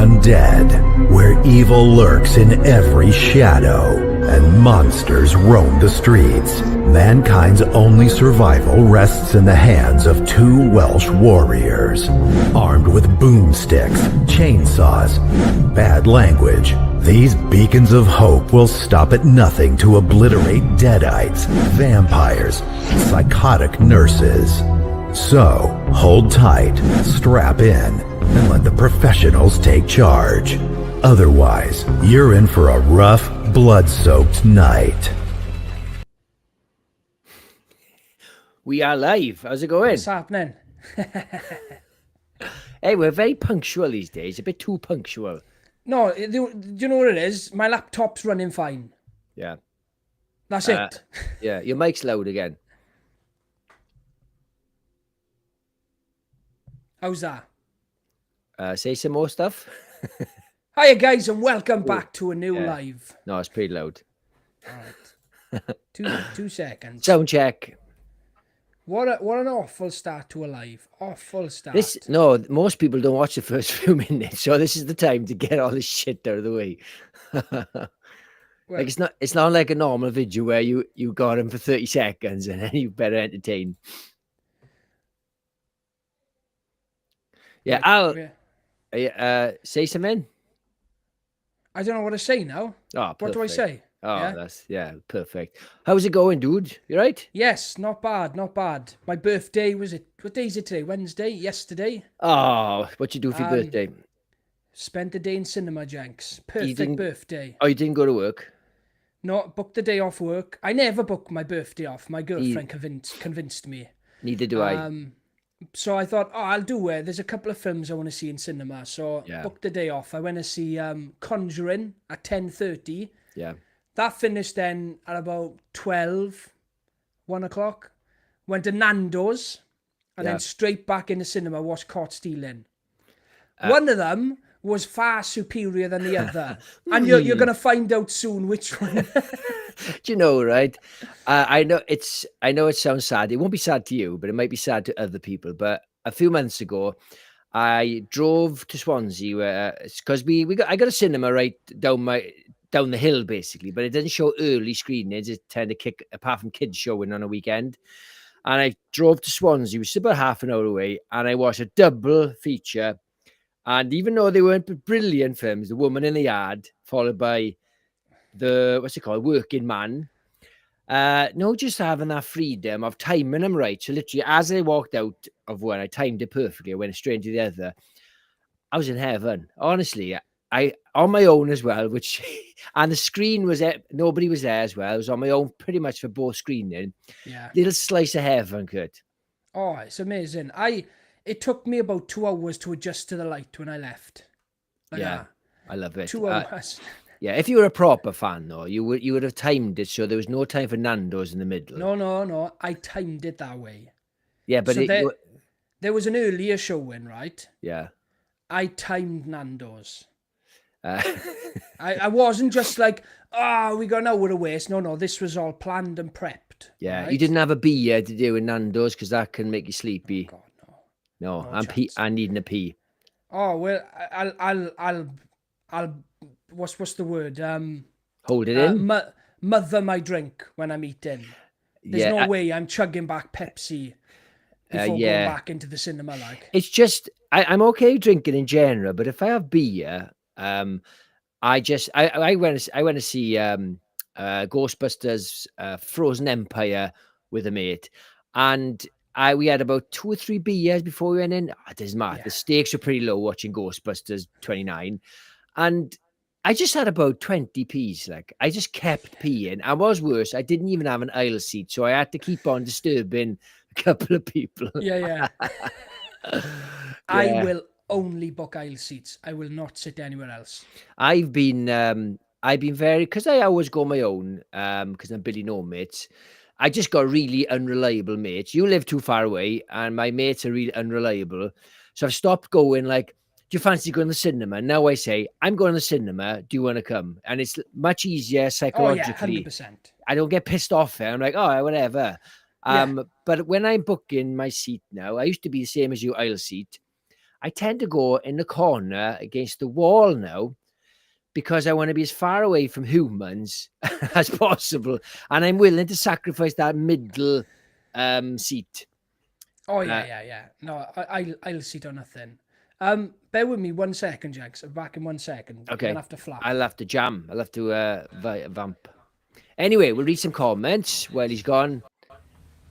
undead, where evil lurks in every shadow and monsters roam the streets, mankind's only survival rests in the hands of two Welsh warriors. Armed with boomsticks, chainsaws, bad language, these beacons of hope will stop at nothing to obliterate deadites, vampires, psychotic nurses. So, hold tight, strap in, and let the professionals take charge. Otherwise, you're in for a rough, blood-soaked night. We are live. How's it going? What's happening? Hey, we're very punctual these days. A bit too punctual. No, do you know what it is? My laptop's running fine. Yeah. That's it. Yeah, your mic's loud again. How's that? Say some more stuff. Hiya, guys, and welcome back to a new live. No, it's pretty loud. All right. two seconds. Sound check. What an awful start to a live. Awful start. Most people don't watch the first few minutes, so this is the time to get all this shit out of the way. Well, like it's not like a normal video where you got him for 30 seconds and then you better entertain. Yeah, I'll say something. I don't know what to say now. Oh, what do I say? Oh, yeah? Perfect. How's it going, dude? You right? Yes, not bad, not bad. My birthday was it? What day is it today? Wednesday? Yesterday? Oh, what you do for your birthday? Spent the day in cinema, Jenks. Perfect birthday. Oh, you didn't go to work? No, booked the day off work. I never book my birthday off. My girlfriend convinced me. Neither do I. So I thought, I'll do it. There's a couple of films I want to see in cinema. So booked the day off. I went to see Conjuring at 10:30. Yeah. That finished then at about 1 o'clock. Went to Nando's and then straight back in the cinema, watched Caught Stealing. One of them was far superior than the other. And you're going to find out soon which one. Do you know, right? I know it sounds sad. It won't be sad to you, but it might be sad to other people. But a few months ago, I drove to Swansea because I got a cinema right down the hill basically, but it doesn't show early screenings. It tend to kick apart from kids showing on a weekend. And I drove to Swansea, which is about half an hour away, and I watched a double feature. And even though they weren't brilliant films, The Woman in the Yard, followed by Working Man. Just having that freedom of timing them right. So literally, as I walked out of one, I timed it perfectly. I went straight to the other. I was in heaven, honestly. I on my own as well, and the screen was nobody was there as well. I was on my own pretty much for both screening. Yeah, little slice of heaven, Kurt. Oh, it's amazing. It took me about 2 hours to adjust to the light when I left. I love it. 2 hours. Yeah, if you were a proper fan, though, you would have timed it so there was no time for Nando's in the middle. No. I timed it that way. Yeah, but so there was an earlier showing, right? Yeah. I timed Nando's. I wasn't just like, we got an hour to waste. No, this was all planned and prepped. Yeah, right? you didn't have a beer to do in Nando's because that can make you sleepy. Oh, God, no. No, I'm needing a pee. Oh well, I'll what's the word? Hold it in. Mother my drink when I'm eating. There's no way I'm chugging back Pepsi before going back into the cinema. Like it's just I'm okay drinking in general, but if I have beer, I went to see Ghostbusters Frozen Empire with a mate, and we had about 2 or 3 beers before we went in. It doesn't matter. Yeah. The stakes were pretty low watching Ghostbusters 29, and I just had about 20 peas. Like I just kept peeing. I was worse. I didn't even have an aisle seat, so I had to keep on disturbing a couple of people. Yeah. I will only book aisle seats. I will not sit anywhere else. I've been very, because I always go my own, because I'm Billy No Mates. I just got really unreliable mates. You live too far away, and my mates are really unreliable. So I've stopped going like, do you fancy going to the cinema? Now I say, I'm going to the cinema. Do you want to come? And it's much easier psychologically. Oh, yeah, 100%. I don't get pissed off there. I'm like, oh, whatever. But when I'm booking my seat now, I used to be the same as you, aisle seat. I tend to go in the corner against the wall now because I want to be as far away from humans as possible, and I'm willing to sacrifice that middle seat. Oh yeah. No, I'll sit on nothing. Bear with me 1 second, Jenks. I'm back in 1 second. I'm Okay, gonna have to flap. I'll have to jam. I'll have to vamp. Anyway, we'll read some comments while he's gone.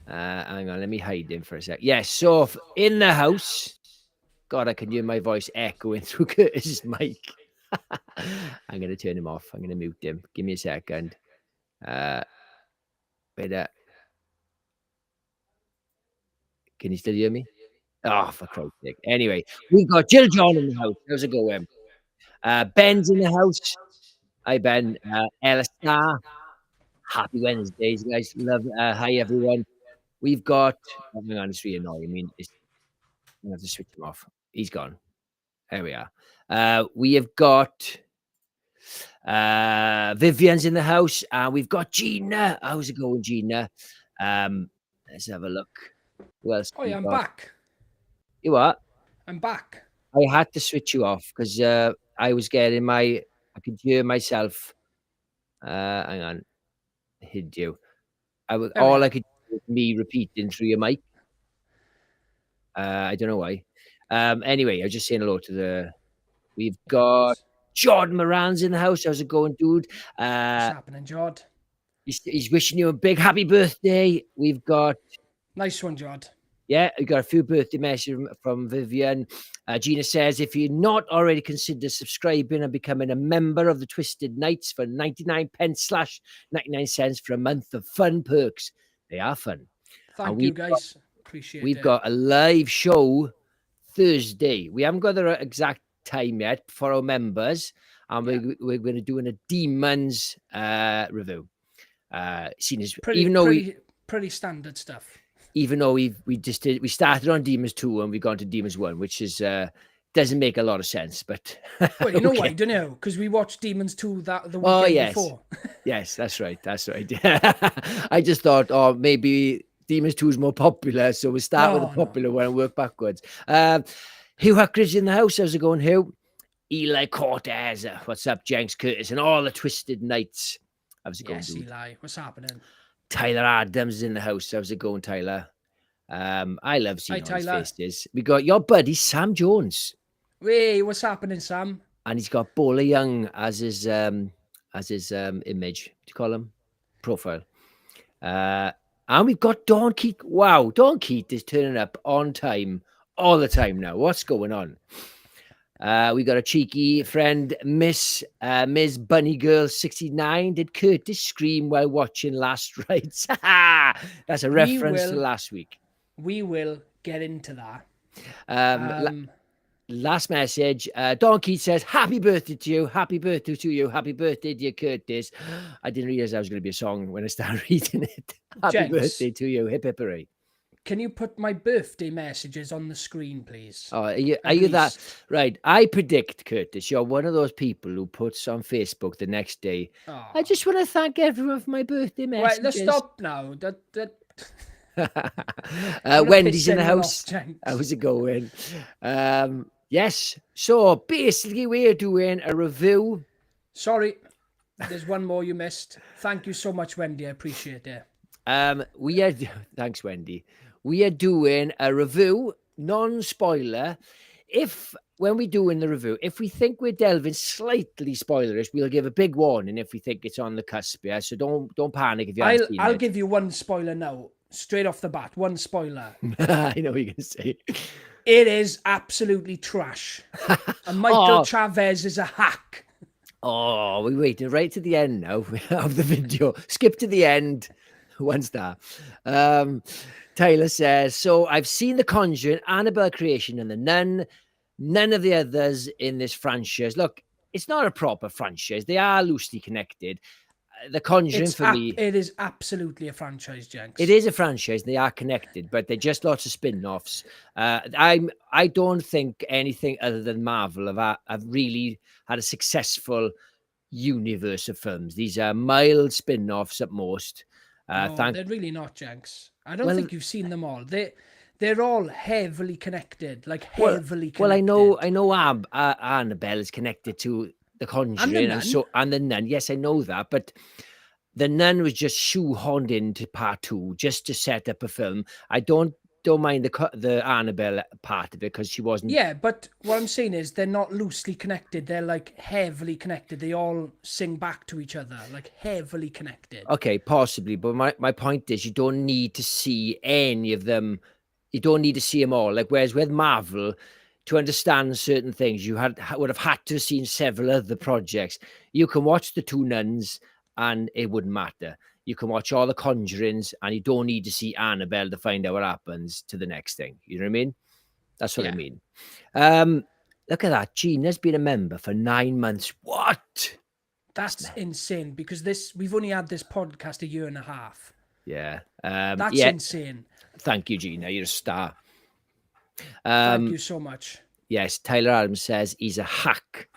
Hang on, let me hide him for a sec. Yes, so in the house, God, I can hear my voice echoing through Curtis's mic. I'm going to turn him off. I'm going to mute him. Give me a second. Can you still hear me? Oh, for Christ's sake. Anyway, we've got Jill John in the house. How's it going? Ben's in the house. Hi, Ben. Ella Star. Happy Wednesdays, guys. Love. Hi, everyone. We've got. Oh, hang on, it's really annoying. I mean, I'm going to have to switch him off. He's gone. There we are. We have got Vivian's in the house, and we've got Gina. How's it going, Gina? Let's have a look. Who else? Oh yeah, I'm back. You what? I'm back. I had to switch you off because I was getting I could hear myself. Hang on. I hid you. All I could do was me repeating through your mic. I don't know why. Anyway, I was just saying hello to we've got Jordan Moran's in the house. How's it going, dude? What's happening, Jod? He's wishing you a big happy birthday. We've got nice one, Jod. Yeah, we got a few birthday messages from Vivian. Gina says, if you're not already, consider subscribing and becoming a member of the Twisted Nights for 99 pence / 99 cents for a month of fun perks. They are fun. Thank you, guys. Appreciate it. We've got a live show Thursday. We haven't got the exact time yet for our members, and we're going to do a Demons review. Seen as pretty standard stuff. Even though we started on Demons 2 and we've gone to Demons 1, which is doesn't make a lot of sense, but well, you know why, don't you? Because we watched Demons 2 the weekend before. Yes, that's right. I just thought, maybe Demons 2 is more popular, so we'll start with the popular one and work backwards. Hugh Huckridge in the house. How's it going, Hugh? Eli Cortez. What's up, Jenks, Curtis, and all the Twisted Knights? How's it going, dude? Eli, what's happening? Tyler Adams is in the house. How's it going, Tyler? I love seeing all his faces. We got your buddy, Sam Jones. Hey, what's happening, Sam? And he's got Bowler Young as his image. What do you call him? Profile. And we've got Dawn Keat. Wow, Dawn Keat is turning up on time all the time now. What's going on? We got a cheeky friend, Miss Bunny Girl 69. Did Curtis scream while watching Last Rites? That's a reference to last week. We will get into that. Last message. Don Keith says, happy birthday to you. Happy birthday to you. Happy birthday, dear Curtis. I didn't realize that was going to be a song when I started reading it. Happy birthday to you. Hip hip hooray. Can you put my birthday messages on the screen, please? Oh, are you that? Right. I predict, Curtis, you're one of those people who puts on Facebook the next day. Oh. I just want to thank everyone for my birthday messages. Right, let's stop now. Wendy's in the house. How's it going? Yes. So basically, we're doing a review. Sorry, there's one more you missed. Thank you so much, Wendy. I appreciate it. Thanks, Wendy. We are doing a review, non-spoiler. When we're doing the review, if we think we're delving slightly spoilerish, we'll give a big warning if we think it's on the cusp. Yeah, so don't panic if you haven't seen it. I'll give you one spoiler now, straight off the bat. One spoiler. I know what you're gonna say. It is absolutely trash. And Michael Chavez is a hack. Oh, we're waiting right to the end now of the video. Skip to the end. 1 star. Tyler says, so I've seen The Conjuring, Annabelle Creation, and The Nun. None of the others in this franchise. Look, it's not a proper franchise. They are loosely connected. The Conjuring for me... It is absolutely a franchise, Jenks. It is a franchise. They are connected, but they're just lots of spin-offs. I don't think anything other than Marvel have really had a successful universe of films. These are mild spin-offs at most. No, they're really not, Jenks. I don't think you've seen them all. They they're all heavily connected, like heavily connected. Well, I know Annabelle is connected to the Conjuring, and the Nun. Yes, I know that, but the Nun was just shoehorned into part 2 just to set up a film. I don't mind the Annabelle part of it because she wasn't. Yeah, but what I'm saying is they're not loosely connected. They're like heavily connected. They all sing back to each other, like heavily connected. Okay, possibly, but my point is you don't need to see any of them. You don't need to see them all. Like whereas with Marvel, to understand certain things, you would have had to have seen several other projects. You can watch the 2 Nuns and it wouldn't matter. You can watch all the Conjurings and you don't need to see Annabelle to find out what happens to the next thing. You know what I mean? That's what I mean. Look at that. Gina's been a member for 9 months. What? That's insane because we've only had this podcast a year and a half. Yeah. That's insane. Thank you, Gina. You're a star. Thank you so much. Yes. Tyler Adams says he's a hack.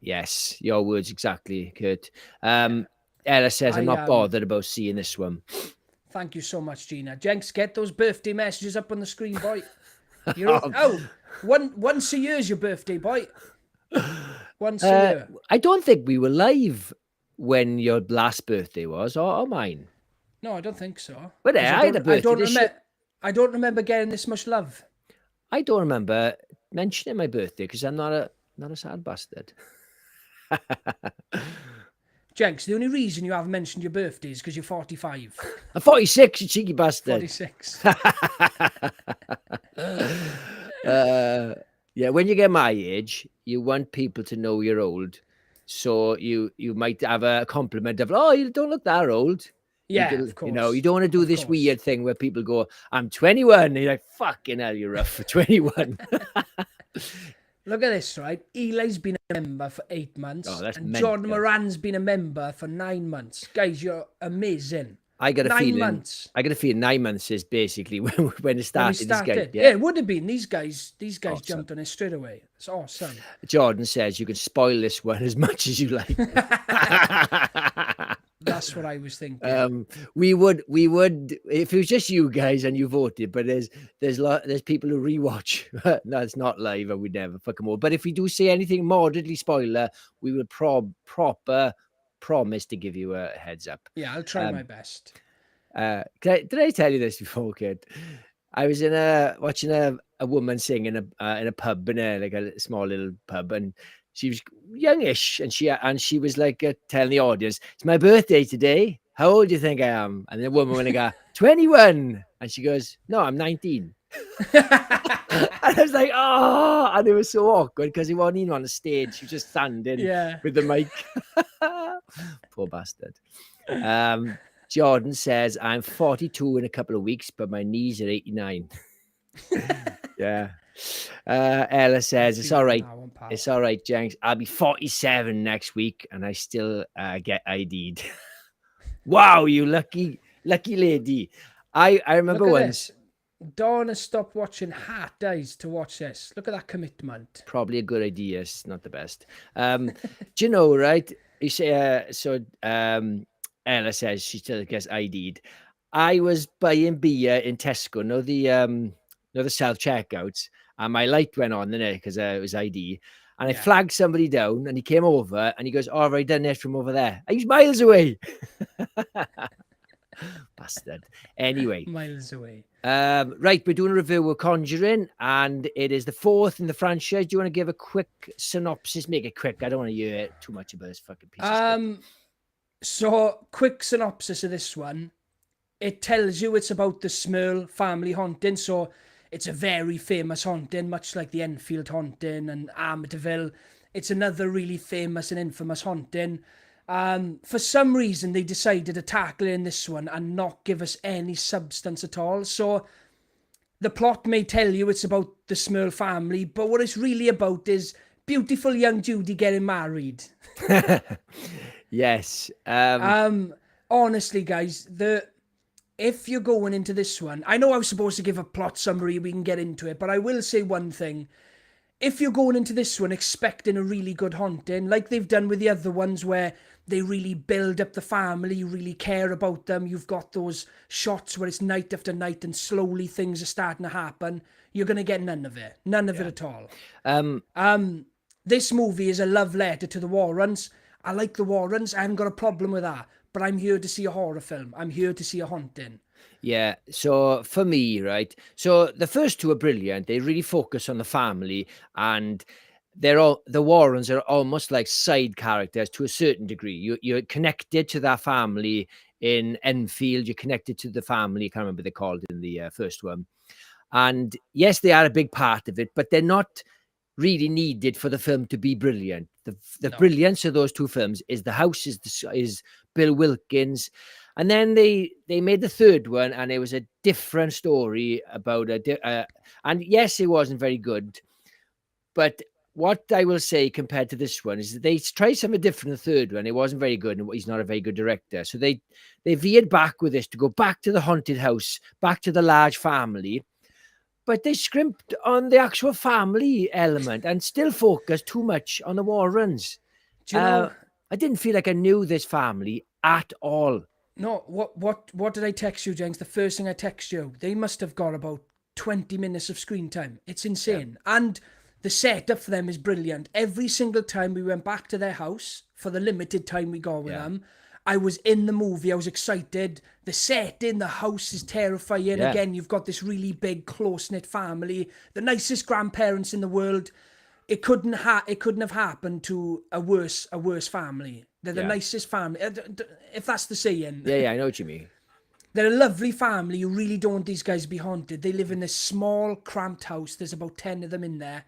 Yes. Your words exactly, Kurt. Ella says, I'm not bothered about seeing this one. Thank you so much, Gina. Jenks, get those birthday messages up on the screen, boy. Once a year is your birthday, boy. Once a year. I don't think we were live when your last birthday was, or mine. No, I don't think so. But I had a birthday. I don't remember getting this much love. I don't remember mentioning my birthday because I'm not a sad bastard. Jenks, the only reason you haven't mentioned your birthday is because you're 45. I'm 46, you cheeky bastard. 46. Yeah, when you get my age, you want people to know you're old. So you might have a compliment of, oh, you don't look that old. Yeah, of course. You know, you don't want to do this weird thing where people go, I'm 21. And you're like, fucking hell, you're rough for 21. Look at this, right? Eli's been a member for 8 months. Oh, that's and Jordan Moran's been a member for 9 months. Guys, you're amazing. I got a 9 months. I got a feeling 9 months is basically when it started. Yeah, it would have been. These guys awesome. Jumped on it straight away. It's awesome. Jordan says you can spoil this one as much as you like. That's what I was thinking. We would if it was just you guys and you voted, but there's people who rewatch. No, it's not live, and we'd never fuck them all. But if we do say anything moderately spoiler, we will proper promise to give you a heads up. Yeah, I'll try my best. Did I tell you this before, kid? I was watching a woman sing in a pub, like a small little pub, and she was youngish, and she was like telling the audience, "It's my birthday today. How old do you think I am?" And the woman went, "Go 21," and she goes, "No, I'm 19." And I was like, "Oh!" And it was so awkward because he wasn't even on the stage; he was just standing with the mic. Poor bastard. Jordan says, "I'm 42 in a couple of weeks, but my knees are 89." Yeah. Ella says, "It's all right. It's all right, Jenks. I'll be 47 next week, and I still get ID'd." Wow, you lucky lady. I remember once. Donna stopped watching Heart Dies to watch this. Look at that commitment. Probably a good idea. It's not the best. Do you know, right? You say Ella says she still gets ID'd. I was buying beer in Tesco, the self checkouts, and my light went on in it because it was ID. And I flagged somebody down, and he came over, and he goes, "Oh, have I done this from over there?" I was miles away. Bastard. Anyway. Miles away. Right, we're doing a review of Conjuring, and it is the 4th in the franchise. Do you want to give a quick synopsis? Make it quick. I don't want to hear too much about this fucking piece of shit. So, quick synopsis of this one. It tells you it's about the Smurl family haunting. So, it's a very famous haunting, much like the Enfield haunting and Amityville. It's another really famous and infamous haunting. For some reason, they decided to tackle it in this one and not give us any substance at all. So the plot may tell you it's about the Smurl family, but what it's really about is beautiful young Judy getting married. Yes. Honestly, guys, if you're going into this one, I know I was supposed to give a plot summary, we can get into it, but I will say one thing. if you're going into this one expecting a really good haunting, like they've done with the other ones where they really build up the family, you really care about them, you've got those shots where it's night after night and slowly things are starting to happen, you're going to get none of it. None of it at all. This movie is a love letter to the Warrens. I like the Warrens. I haven't got a problem with that. But I'm here to see a horror film. I'm here to see a haunting. Yeah, so for me, right, so the first two are brilliant. They really focus on the family, and the Warrens are almost like side characters to a certain degree. You're connected to that family in Enfield. You're connected to the family. I can't remember what they called in the first one. And yes, they are a big part of it, but they're not really needed for the film to be brilliant. The brilliance of those two films is the house is Bill Wilkins, and then they made the third one, and it was a different story about and yes, it wasn't very good, but what I will say compared to this one is that they tried something different in the third one. It wasn't very good, and he's not a very good director. So they veered back with this to go back to the haunted house, back to the large family, but they scrimped on the actual family element and still focused too much on the Warrens. Do you know? I didn't feel like I knew this family at all. No, what did I text you, Jenks? The first thing I text you, they must have got about 20 minutes of screen time. It's insane. Yeah. And the setup for them is brilliant. Every single time we went back to their house, for the limited time we got with them, I was in the movie. I was excited. The set in the house is terrifying. Yeah. Again, you've got this really big, close-knit family. The nicest grandparents in the world. It couldn't have happened to a worse family. They're the nicest family, if that's the saying. Yeah, I know what you mean. They're a lovely family. You really don't want these guys to be haunted. They live in this small, cramped house. There's about 10 of them in there.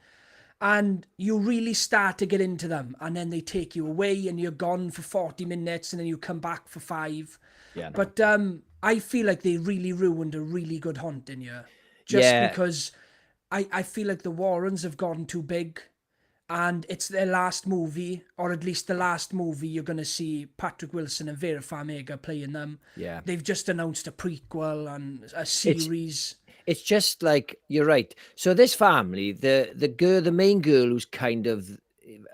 And you really start to get into them. And then they take you away and you're gone for 40 minutes and then you come back for 5. Yeah. No. But I feel like they really ruined a really good haunting here. Just because I feel like the Warrens have gotten too big. And it's their last movie, or at least the last movie you're going to see Patrick Wilson and Vera Farmiga playing them. Yeah. They've just announced a prequel and a series. It's just like, you're right. So this family, the main girl who's kind of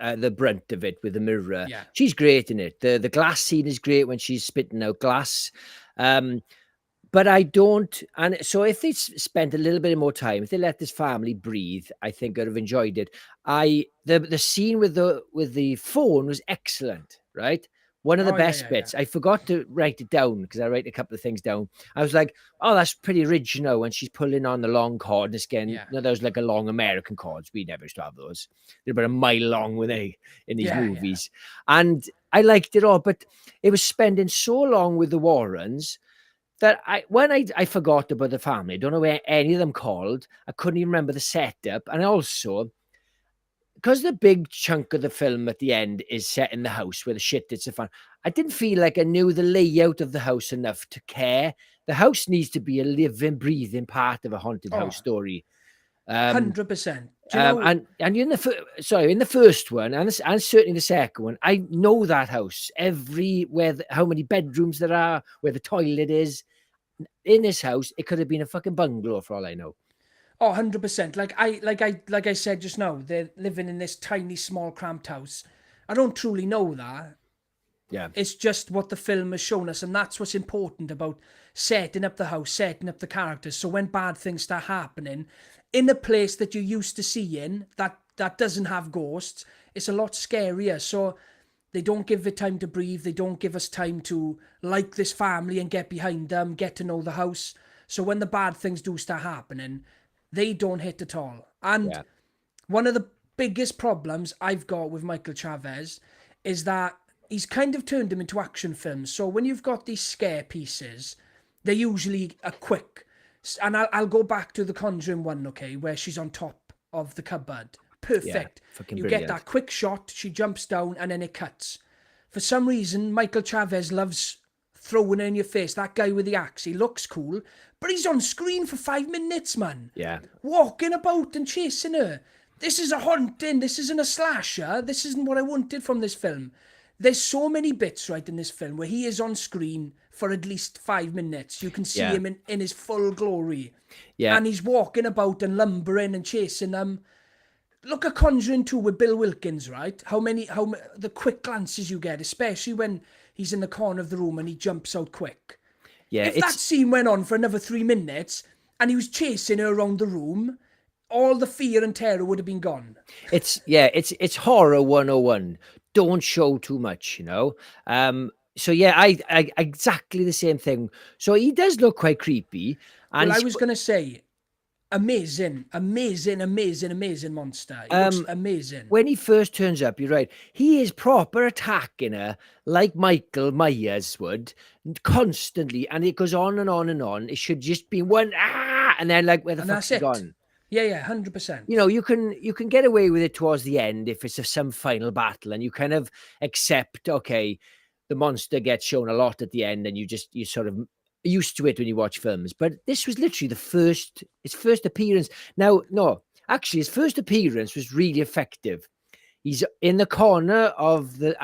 the brunt of it with the mirror, she's great in it. The glass scene is great when she's spitting out glass. But I don't, and so if they spent a little bit more time, if they let this family breathe, I think I'd have enjoyed it. The scene with the phone was excellent, right? One of the best bits. I forgot to write it down because I write a couple of things down. I was like, oh, that's pretty original when she's pulling on the long cord. And again, you know, those like a long American cords. We never used to have those. They're about a mile long when they in these movies. And I liked it all, but it was spending so long with the Warrens that I forgot about the family. I don't know where any of them called. I couldn't even remember the setup. And also, because the big chunk of the film at the end is set in the house where the shit hits the fan, I didn't feel like I knew the layout of the house enough to care. The house needs to be a living, breathing part of a haunted house story. 100%. And in the first one, and certainly the second one, I know that house. How many bedrooms there are, where the toilet is. In this house, it could have been a fucking bungalow for all I know. Oh, 100%. Like I said just now, they're living in this tiny, small, cramped house. I don't truly know that. Yeah. It's just what the film has shown us, and that's what's important about setting up the house, setting up the characters. So when bad things start happening, in a place that you're used to seeing, that doesn't have ghosts, it's a lot scarier. So they don't give it time to breathe. They don't give us time to like this family and get behind them, get to know the house. So when the bad things do start happening, they don't hit at all. And one of the biggest problems I've got with Michael Chavez is that he's kind of turned them into action films. So when you've got these scare pieces, they're usually a quick. And I'll go back to the Conjuring one, okay, where she's on top of the cupboard. Perfect. You brilliant. Get that quick shot, she jumps down, and then it cuts. For some reason, Michael Chavez loves throwing it in your face. That guy with the axe, he looks cool, but he's on screen for 5 minutes, man. Yeah. Walking about and chasing her. This is a haunting. This isn't a slasher. This isn't what I wanted from this film. There's so many bits right in this film where he is on screen for at least 5 minutes. You can see him in his full glory. Yeah. And he's walking about and lumbering and chasing them. look at Conjuring 2 with Bill Wilkins, right? The quick glances you get, especially when he's in the corner of the room and he jumps out quick. Yeah, If that scene went on for another 3 minutes and he was chasing her around the room, all the fear and terror would have been gone. It's horror 101. Don't show too much, you know. So yeah, I exactly the same thing. So he does look quite creepy. And Well, I was going to say, amazing monster. He looks amazing. when he first turns up, you're right. He is proper attacking her like Michael Myers would constantly, and it goes on and on and on. It should just be one and then like where the fuck's he gone? Yeah, 100%. You know, you can get away with it towards the end if it's some final battle, and you kind of accept, okay, the monster gets shown a lot at the end, and you sort of used to it when you watch films. But this was literally his first appearance. Now, no, actually, his first appearance was really effective. He's in the corner of the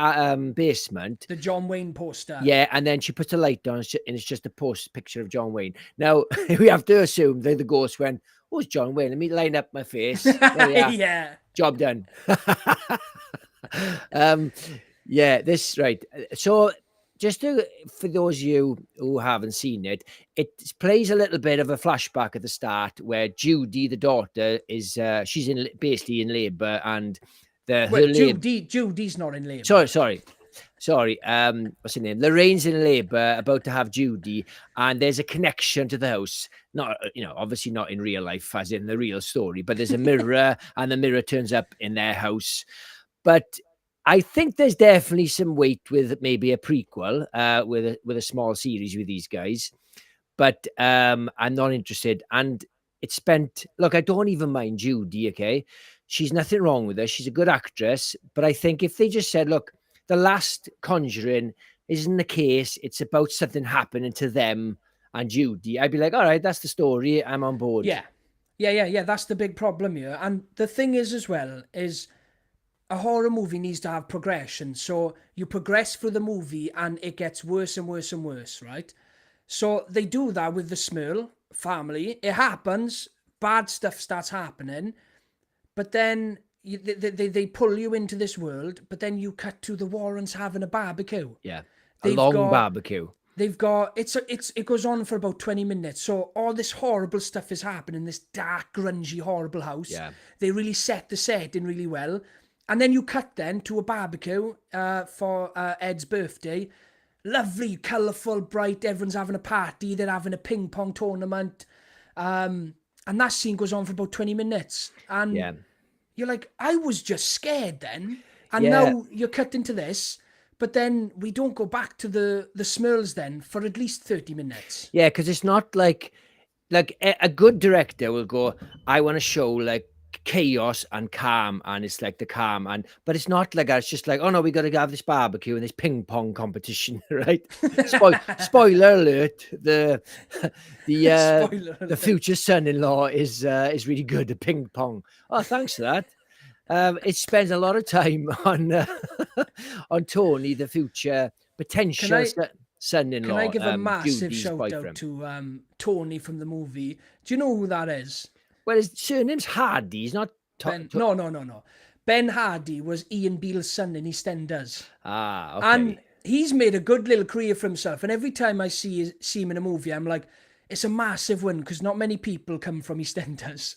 basement. The John Wayne poster. Yeah, and then she puts a light on, and it's just a picture of John Wayne. Now, we have to assume that the ghost went, oh, it's John Wayne. Let me line up my face. Yeah. Job done. Yeah, this, right. So just for those of you who haven't seen it, it plays a little bit of a flashback at the start where Judy, the daughter, is she's basically in labor, and Judy's not in labor. Sorry. What's her name? Lorraine's in labor, about to have Judy, and there's a connection to the house. Not, obviously not in real life, as in the real story, but there's a mirror, and the mirror turns up in their house. But I think there's definitely some weight with maybe a prequel, with a small series with these guys. But I'm not interested. And look, I don't even mind Judy, okay? She's nothing wrong with her. She's a good actress. But I think if they just said, look, the last Conjuring isn't the case, it's about something happening to them and Judy, I'd be like, all right, that's the story. I'm on board. Yeah. That's the big problem here. And the thing is, as well, is a horror movie needs to have progression. So you progress through the movie and it gets worse and worse and worse, right? So they do that with the Smurl family. It happens. Bad stuff starts happening. But then they pull you into this world, but then you cut to the Warrens having a barbecue. Yeah. Barbecue. They've got it goes on for about 20 minutes. So all this horrible stuff is happening in this dark, grungy, horrible house. Yeah. They really set the setting really well. And then you cut then to a barbecue for Ed's birthday. Lovely, colourful, bright, everyone's having a party, they're having a ping pong tournament. And that scene goes on for about 20 minutes. And you're like, I was just scared then. And now you're cut into this. But then we don't go back to the Smurls then for at least 30 minutes. Yeah, because it's not like a good director will go, I want to show like chaos and calm, and it's like the calm, but it's not like that. It's just like, oh no, we got to have this barbecue and this ping pong competition, right? Spoiler alert: the future son-in-law is really good at ping pong. Oh, thanks for that. It spends a lot of time on Tony, the future potential son-in-law. Can I give a massive Judy's shout boyfriend. out to Tony from the movie? Do you know who that is? Well, his surname's Hardy. He's not... No. Ben Hardy was Ian Beale's son in EastEnders. Ah, okay. And he's made a good little career for himself. And every time I see him in a movie, I'm like, it's a massive win, because not many people come from EastEnders.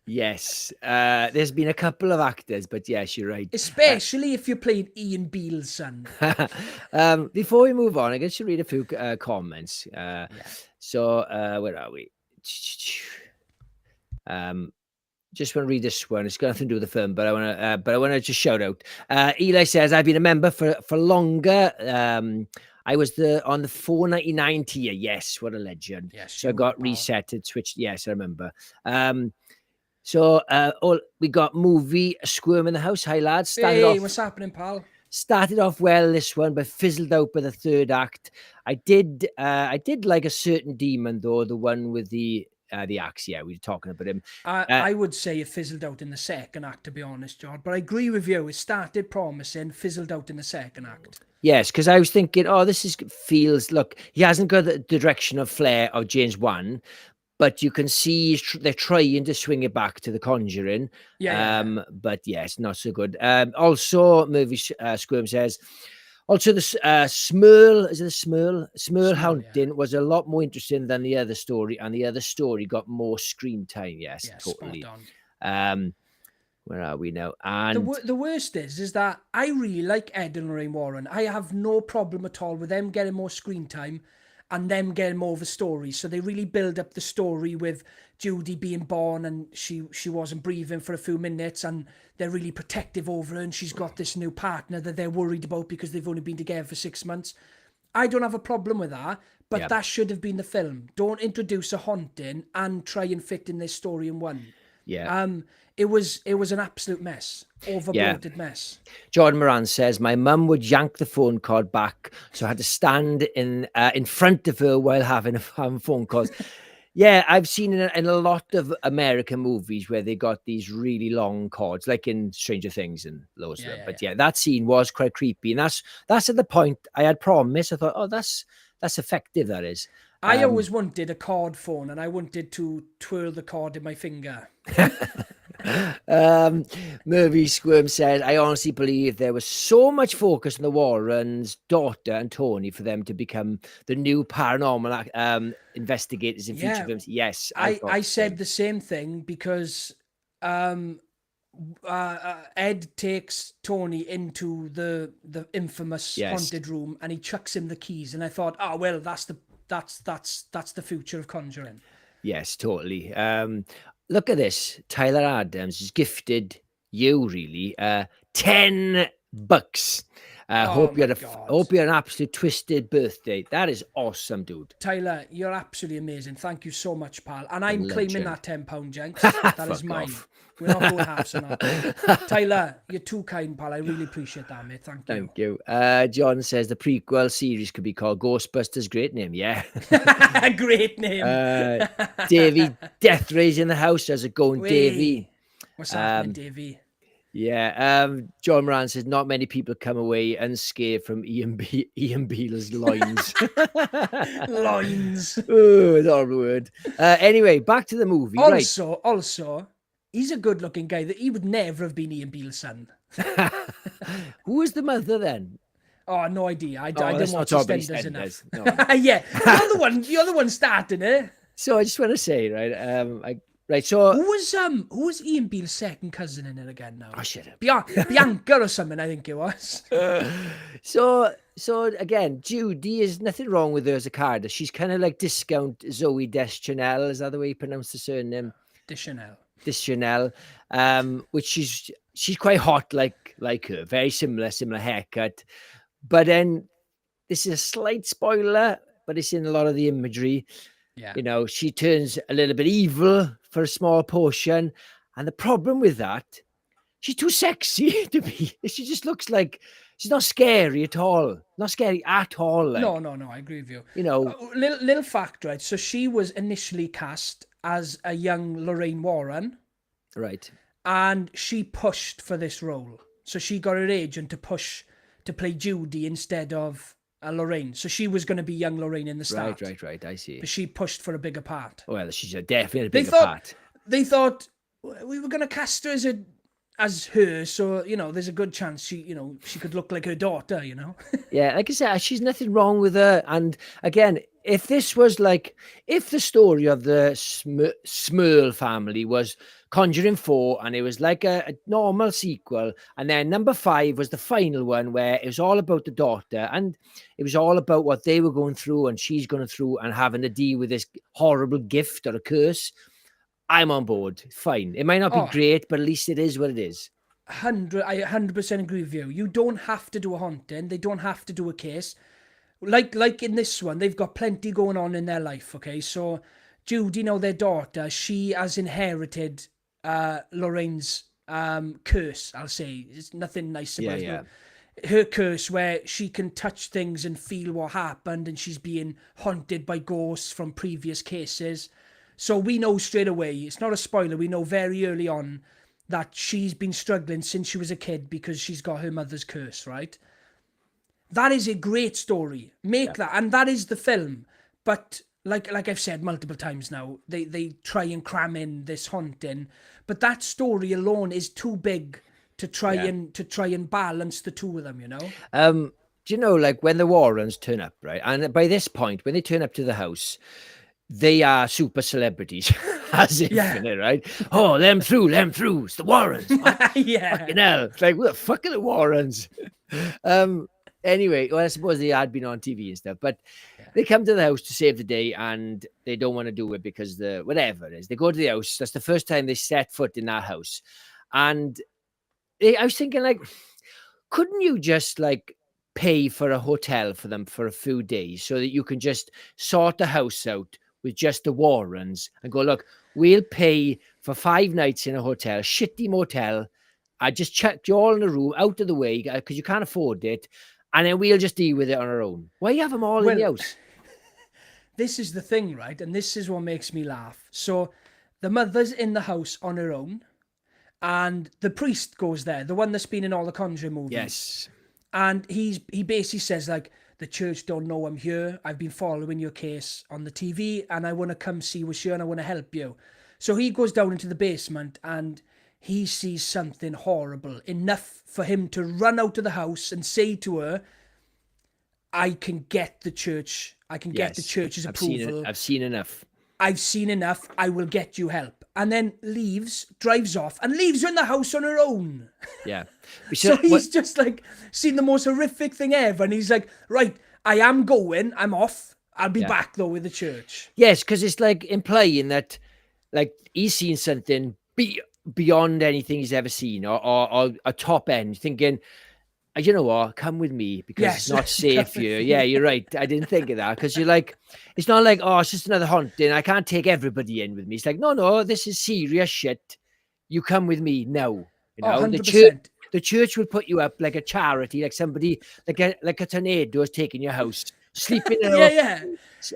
Yes. There's been a couple of actors, but yes, you're right. Especially if you played Ian Beale's son. Before we move on, I guess you read a few comments. So, where are we? Just want to read this one. It's got nothing to do with the film, but I want to just shout out. Eli says, I've been a member for longer. I was on the 4.99 tier. Yes, what a legend. Yes, so I got reset and switched. Yes, I remember. So we got movie Squirm in the House. Hi lads. What's happening, pal? Started off well this one, but fizzled out by the third act. I did like a certain demon though, the one with the axe. Yeah, we were talking about him. I would say it fizzled out in the second act, to be honest, John. But I agree with you. It started promising, fizzled out in the second act. Yes, because I was thinking, look, he hasn't got the direction of flair of James Wan, but you can see they're trying to swing it back to the Conjuring. But yeah, it's not so good. Also, movie Squirm says, also the Smurl, is it a Smurl haunting was a lot more interesting than the other story, and the other story got more screen time. Yes, totally. Spot on. Where are we now? And the worst is that I really like Ed and Lorraine Warren. I have no problem at all with them getting more screen time and them getting more of a story. So they really build up the story with Judy being born and she wasn't breathing for a few minutes, and they're really protective over her, and she's got this new partner that they're worried about because they've only been together for 6 months. I don't have a problem with that, but that should have been the film. Don't introduce a haunting and try and fit in this story in one. Yeah. It was an absolute mess, overbloated mess. Jordan Moran says, my mum would yank the phone cord back, so I had to stand in front of her while having phone calls. Yeah, I've seen it in a lot of American movies where they got these really long cords, like in Stranger Things and loads of them. But yeah, that scene was quite creepy, and that's at the point I had promised. I thought, oh, that's effective. That is. I always wanted a cord phone, and I wanted to twirl the cord in my finger. Movie Squirm said, I honestly believe there was so much focus on the Warrens' daughter and Tony for them to become the new paranormal investigators in future films. Yes, I said the same thing because Ed takes Tony into the infamous haunted room, and he chucks him the keys, and I thought, oh well, that's the future of Conjuring. Yes, totally. Look at this. Tyler Adams has gifted you really $10. Hope you had an absolute twisted birthday. That is awesome, dude. Tyler, you're absolutely amazing. Thank you so much, pal. And I'm claiming that £10, Jenks. That is mine. Off. We're not going halves on that. Tyler, you're too kind, pal. I really appreciate that, mate. Thank you. Thank you. John says the prequel series could be called Ghostbusters. Great name, yeah. Great name. Davey, Death Rays in the house. How's it going, Davey? What's happening, Davey? Yeah. John Moran says not many people come away unscathed from Ian Beale's loins. Loins. Oh, it's a horrible word. Anyway, back to the movie. Also, he's a good-looking guy. That he would never have been Ian Beale's son. Who was the mother then? Oh, no idea. I didn't watch EastEnders enough. No. Yeah, you're the one starting it. So I just want to say, right, so who was Ian Beale's second cousin in it again now? Oh shit. Bianca or something, I think it was. So again, Judy, is nothing wrong with her as a character. She's kind of like discount Zoe Deschanel, is that the way you pronounce the surname? Deschanel. Which she's quite hot like her, very similar haircut. But then this is a slight spoiler, but it's in a lot of the imagery. Yeah. You know, she turns a little bit evil for a small portion. And the problem with that, she's too sexy to be. She just looks like she's not scary at all. Not scary at all. Like. No, I agree with you. You know, little fact, right? So she was initially cast as a young Lorraine Warren. Right. And she pushed for this role. So she got her agent to push to play Judy instead of Lorraine. So she was going to be young Lorraine in the start. Right. I see. But she pushed for a bigger part. Well, she's definitely a bigger part. They thought we were going to cast her as her, so there's a good chance she could look like her daughter. Yeah, like I said, she's nothing wrong with her. And again, if this was if the story of the Smurl family was Conjuring 4 and it was like a normal sequel, and then number 5 was the final one where it was all about the daughter and it was all about what they were going through and she's going through and having to deal with this horrible gift or a curse, I'm on board. Fine. It might not be great, but at least it is what it is. I 100% agree with you. You don't have to do a haunting. They don't have to do a case. Like in this one, they've got plenty going on in their life, okay? So Judy, their daughter, she has inherited Lorraine's curse, I'll say. It's nothing nice about it. Her curse where she can touch things and feel what happened, and she's being haunted by ghosts from previous cases. So we know straight away, it's not a spoiler, we know very early on that she's been struggling since she was a kid because she's got her mother's curse, right? That is a great story. Make that, and that is the film. But like I've said multiple times now, they try and cram in this haunting, but that story alone is too big to try Yeah. and balance the two of them, you know? Do you know, like when the Warrens turn up, right? And by this point, when they turn up to the house, they are super celebrities, as if, Yeah. right? Oh, them through, it's the Warrens. What? Yeah. Fucking hell. It's like, what the fuck are the Warrens? Um, anyway, well, I suppose they had been on TV and stuff, but they come to the house to save the day and they don't want to do it because the whatever it is. They go to the house. That's the first time they set foot in that house. And I was thinking, like, couldn't you just like pay for a hotel for them for a few days so that you can just sort the house out with just the Warrens and go, look, we'll pay for 5 nights in a hotel, shitty motel. I just checked you all in a room out of the way because you can't afford it. And then we'll just deal with it on our own. Why you have them all in the Well, house? this is the thing, right? And this is what makes me laugh. So the mother's in the house on her own, and the priest goes there, the one that's been in all the Conjuring movies. Yes. And he basically says, like, the church don't know I'm here. I've been following your case on the TV, and I want to come see what's here, and I want to help you. So he goes down into the basement, and he sees something horrible, enough for him to run out of the house and say to her, I can get the church. I can get the church's approval. I've seen enough. I've seen enough. I will get you help. And then drives off, and leaves her in the house on her own. Yeah. So he's just like seen the most horrific thing ever. And he's like, right, I am going. I'm off. I'll be back, though, with the church. Yes, because it's like implying that like he's seen something beyond anything he's ever seen or a top end, thinking, you know what, come with me because it's not safe here. Yeah, you're right. I didn't think of that because you're like, it's not like, oh, it's just another haunting. I can't take everybody in with me. It's like, no, this is serious shit. You come with me now. You know, 100%. The church will put you up like a charity, like somebody, like a tornado is taking your house, sleeping in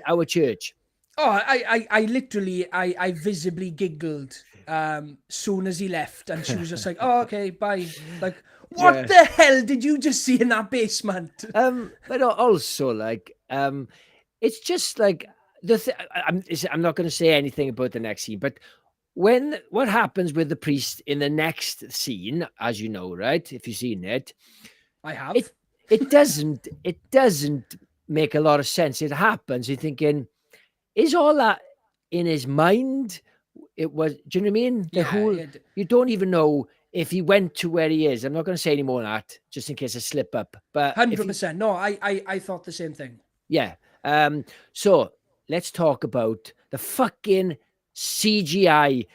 our church. Oh, I literally, I visibly giggled soon as he left, and she was just like, oh, okay, bye. Like, what the hell did you just see in that basement? But also like, it's just like I'm not going to say anything about the next scene, but what happens with the priest in the next scene, as you know, right? If you've seen it, I have. It doesn't make a lot of sense. It happens. You're thinking, is all that in his mind? It was. Do you know what I mean? You don't even know if he went to where he is. I'm not going to say any more than that, just in case I slip up. But 100%. No, I thought the same thing. Yeah. So let's talk about the fucking CGI.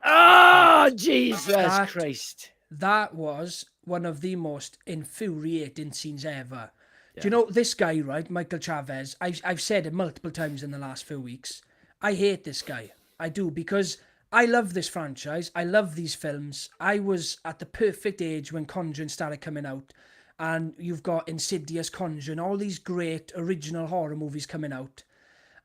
Oh, Jesus Christ. That was one of the most infuriating scenes ever. Yeah. Do you know this guy, right? Michael Chavez. I've said it multiple times in the last few weeks. I hate this guy. I do, because I love this franchise. I love these films. I was at the perfect age when Conjuring started coming out. And you've got Insidious, Conjuring, all these great original horror movies coming out.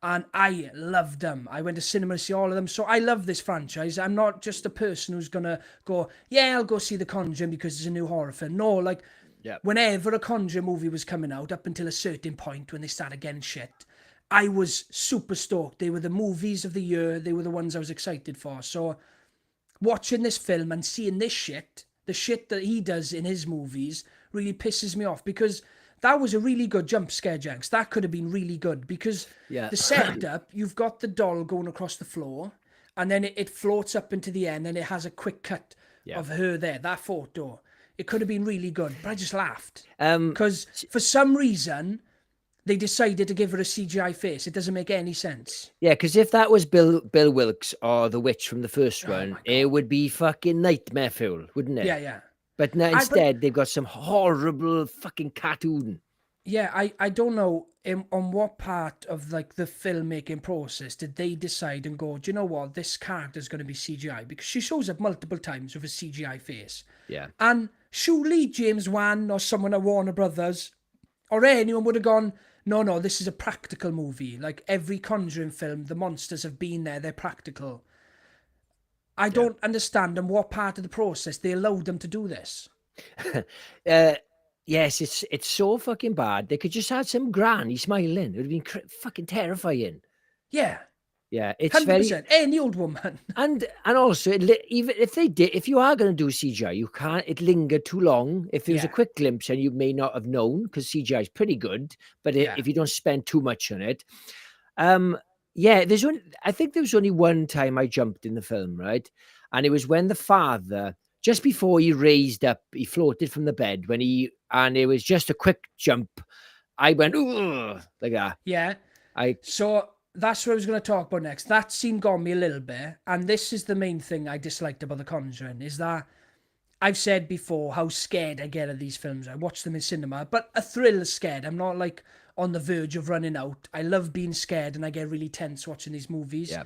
And I loved them. I went to cinema to see all of them. So I love this franchise. I'm not just a person who's going to go, yeah, I'll go see The Conjuring because it's a new horror film. No, like, whenever a Conjuring movie was coming out, up until a certain point when they started getting shit, I was super stoked. They were the movies of the year. They were the ones I was excited for. So watching this film and seeing this shit, the shit that he does in his movies, really pisses me off, because that was a really good jump scare, Jenks. That could have been really good, because the setup, you've got the doll going across the floor, and then it floats up into the end, and it has a quick cut of her there, that photo. It could have been really good, but I just laughed. Because for some reason, they decided to give her a CGI face. It doesn't make any sense. Yeah, because if that was Bill Wilkes or the witch from the first one, it would be fucking nightmare fuel, wouldn't it? Yeah. But now instead, they've got some horrible fucking cartoon. Yeah, I don't know on what part of like the filmmaking process did they decide and go, do you know what, this character's going to be CGI? Because she shows up multiple times with a CGI face. Yeah. And surely James Wan or someone at Warner Brothers or anyone would have gone, no, this is a practical movie. Like every Conjuring film, the monsters have been there, they're practical. I don't understand in what part of the process they allowed them to do this. Yes, it's so fucking bad. They could just have some granny smiling. It would have been fucking terrifying. Yeah, Yeah, it's very 100%. Any old woman. and also even if they did, if you are going to do CGI, you can't. It lingered too long. If it was a Yeah. quick glimpse, and you may not have known because CGI is pretty good, but Yeah. if you don't spend too much on it, yeah, I think there was only one time I jumped in the film, right? And it was when the father, just before he raised up, he floated from the bed and it was just a quick jump. I went, "Ugh," like that. Yeah. I So that's what I was going to talk about next. That scene got me a little bit. And this is the main thing I disliked about The Conjuring, is that I've said before how scared I get of these films. I watch them in cinema, but a thrill scared. I'm not like on the verge of running out. I love being scared and I get really tense watching these movies. yeah,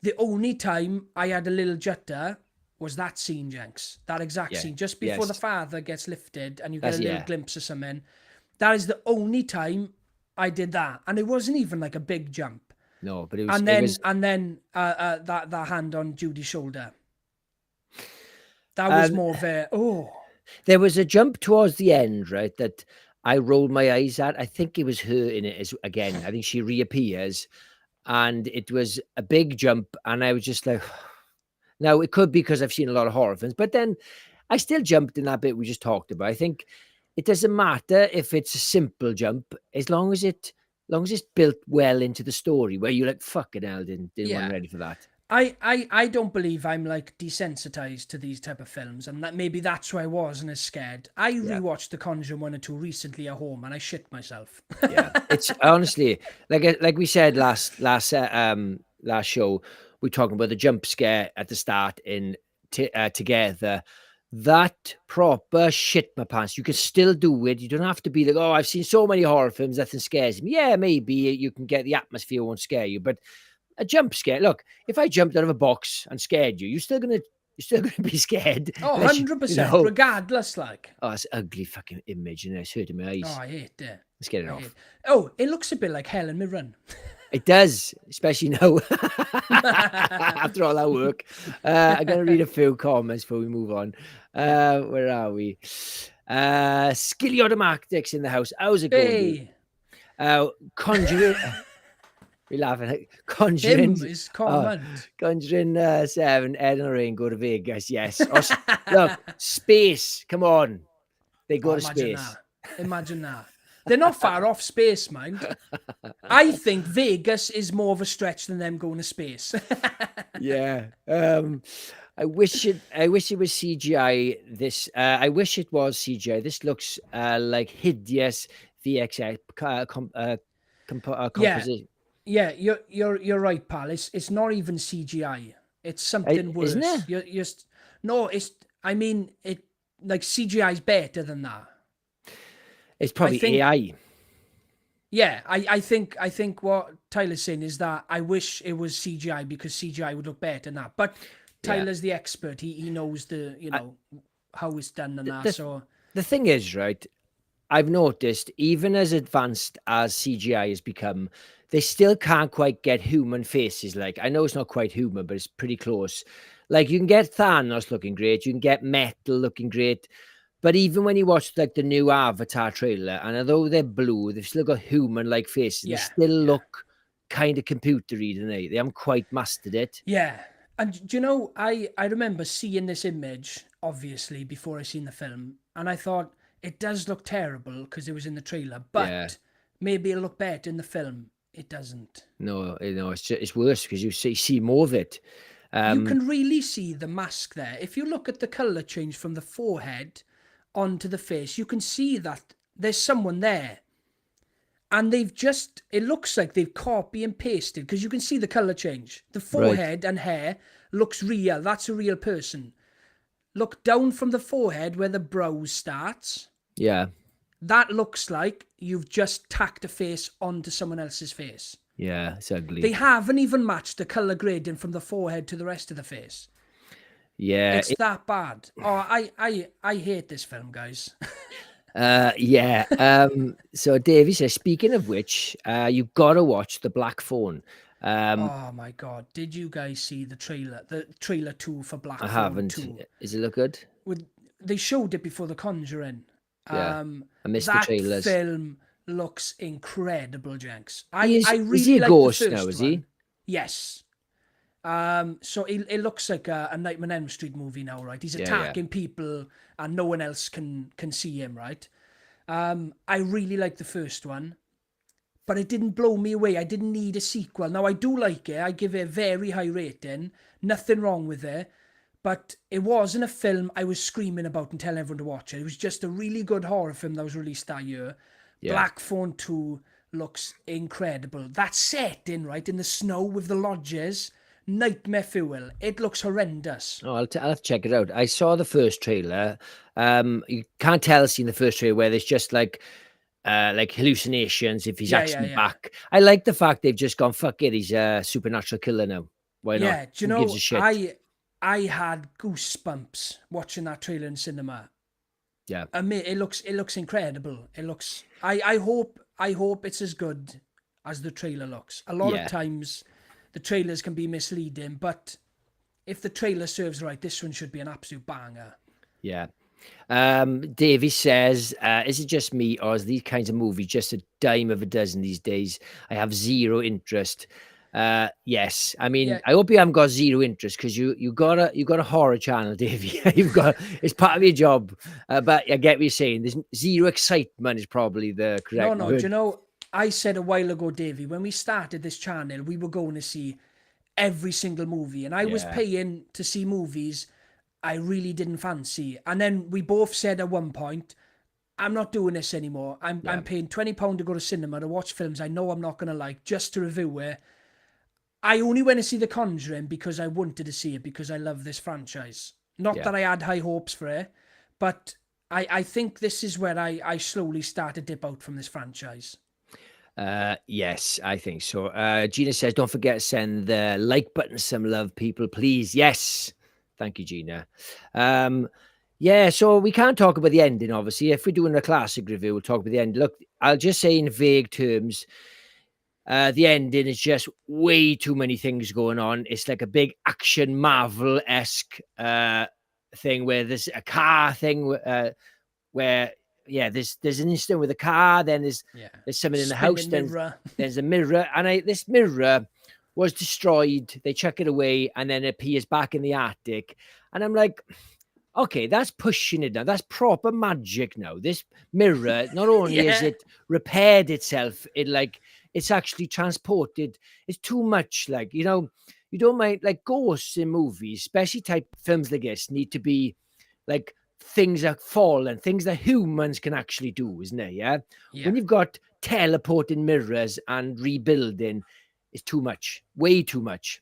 The only time I had a little judder was that scene, Jenks. That exact yeah, scene. Just before the yes, father gets lifted and you get that's a little yeah. glimpse of something. That is the only time I did that. And it wasn't even like a big jump. No, but it And was then that hand on Judy's shoulder. That was more of a, oh. there was a jump towards the end, right? That I rolled my eyes at. I think it was her in it again. I think she reappears, and it was a big jump, and I was just like, now it could be because I've seen a lot of horror films, but then I still jumped in that bit we just talked about. I think it doesn't matter if it's a simple jump, as long as it's built well into the story, where you're like, fucking hell, didn't Yeah. want ready for that. I don't believe I'm like desensitized to these type of films, and that maybe that's why I wasn't as scared. I rewatched The Conjuring 1 and 2 recently at home, and I shit myself. Yeah, it's honestly like we said last show, we talking about the jump scare at the start in Together. That proper shit my pants. You can still do it. You don't have to be like, oh, I've seen so many horror films, nothing scares me. Yeah, maybe you can get the atmosphere won't scare you, but a jump scare. Look, if I jumped out of a box and scared you, you're still gonna be scared. Oh, unless you 100%, regardless, like. Oh, it's an ugly fucking image, and it's hurting my eyes. Oh, I hate it. Let's get it I off. hate. Oh, it looks a bit like Helen Mirren. It does, especially now after all that work. I'm going to read a few comments before we move on. Where are we? Skilly Automatics in the house. How's it going? Hey, Conjuring. We laughing. Conjuring. him is comment. Conjuring 7. Ed and Rain go to Vegas. Yes. Look, space. Come on. They go to space. Imagine that. They're not far off space, mind. I think Vegas is more of a stretch than them going to space. Yeah. I wish it was CGI. I wish it was CGI. This looks like hideous VXX composition. Yeah, you're right, pal. It's not even CGI. It's something worse. Isn't it? I mean, it like CGI is better than that. It's probably AI. Yeah, I think what Tyler's saying is that I wish it was CGI because CGI would look better than that. But Tyler's the expert. He knows how it's done and that. So the thing is, right, I've noticed even as advanced as CGI has become, they still can't quite get human faces. Like, I know it's not quite human, but it's pretty close. Like, you can get Thanos looking great, you can get Metal looking great, but even when you watch like the new Avatar trailer, and although they're blue, they've still got human-like faces. They still look kind of computery, don't they? They haven't quite mastered it. Yeah. And do you know, I remember seeing this image, obviously, before I seen the film, and I thought, it does look terrible because it was in the trailer, but maybe it'll look better in the film. It doesn't. No, it's worse because you see more of it. You can really see the mask there. If you look at the colour change from the forehead onto the face, you can see that there's someone there. And it looks like they've copy and pasted because you can see the colour change. The forehead and hair looks real. That's a real person. Look down from the forehead where the brows starts. Yeah. That looks like you've just tacked a face onto someone else's face. Yeah, it's ugly. They haven't even matched the colour grading from the forehead to the rest of the face. Yeah. It's that bad. Oh, I hate this film, guys. Yeah. So Davies says, speaking of which, you've got to watch The Black Phone. Oh my God. Did you guys see the trailer 2 for Black Phone? I haven't. 2? Does it look good? They showed it before The Conjuring. Yeah. I missed the That trailers. film looks incredible, Jenks. Is I he really a like ghost the now, first is one. he? Yes. So it looks like a Nightmare on Elm Street movie now, right? He's Yeah. attacking people and no one else can see him, right? I really like the first one, but it didn't blow me away. I didn't need a sequel. Now I do like it. I give it a very high rating. Nothing wrong with it. But it wasn't a film I was screaming about and telling everyone to watch it. It was just a really good horror film that was released that year. Yeah. Black Phone 2 looks incredible. That setting, right, in the snow with the lodges, nightmare fuel. It looks horrendous. Oh, I'll have to check it out. I saw the first trailer. You can't tell seeing the first trailer where there's just like hallucinations if he's actually back. I like the fact they've just gone, fuck it, he's a supernatural killer now. Why not? Yeah, do you Who know, gives a shit? I had goosebumps watching that trailer in cinema. Yeah. I mean, it looks incredible. It looks. I hope it's as good as the trailer looks. A lot of times, the trailers can be misleading, but if the trailer serves right, this one should be an absolute banger. Yeah. Davies says, is it just me, or is these kinds of movies just a dime of a dozen these days? I have zero interest. Yes, I mean, I hope you haven't got zero interest, because you got a horror channel, Davey. It's part of your job. But I get what you're saying. There's zero excitement is probably the correct No, word. do you know, I said a while ago, Davey, when we started this channel, we were going to see every single movie, and I was paying to see movies I really didn't fancy. And then we both said at one point, I'm not doing this anymore. I'm paying £20 to go to cinema to watch films I know I'm not going to like, just to review it. I only went to see The Conjuring because I wanted to see it, because I love this franchise. Not that I had high hopes for it, but I think this is where I slowly start to dip out from this franchise. Yes, I think so. Gina says, don't forget to send the like button some love, people, please. Yes. Thank you, Gina. Yeah, so we can't talk about the ending, obviously. If we're doing a classic review, we'll talk about the end. Look, I'll just say in vague terms, the ending is just way too many things going on. It's like a big action Marvel-esque thing where there's a car thing where there's an incident with a car, then there's something in the house, then there's a mirror, and this mirror was destroyed. They chuck it away, and then it appears back in the attic, and I'm like, okay, that's pushing it now. That's proper magic now. This mirror, not only is it repaired itself, it's actually transported. It's too much. Like, you don't mind, like, ghosts in movies, especially type films like this, need to be like things that fall and things that humans can actually do, isn't it? Yeah. When you've got teleporting mirrors and rebuilding, it's too much, way too much.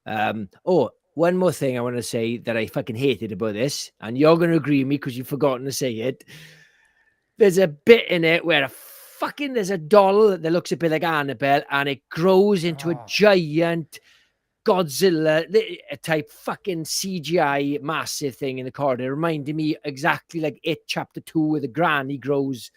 One more thing I want to say that I fucking hated about this, and you're going to agree with me because you've forgotten to say it. There's a bit in it where there's a doll that looks a bit like Annabelle, and it grows into a giant Godzilla type fucking CGI massive thing in the corner. It reminded me exactly like It Chapter 2, where the granny grows,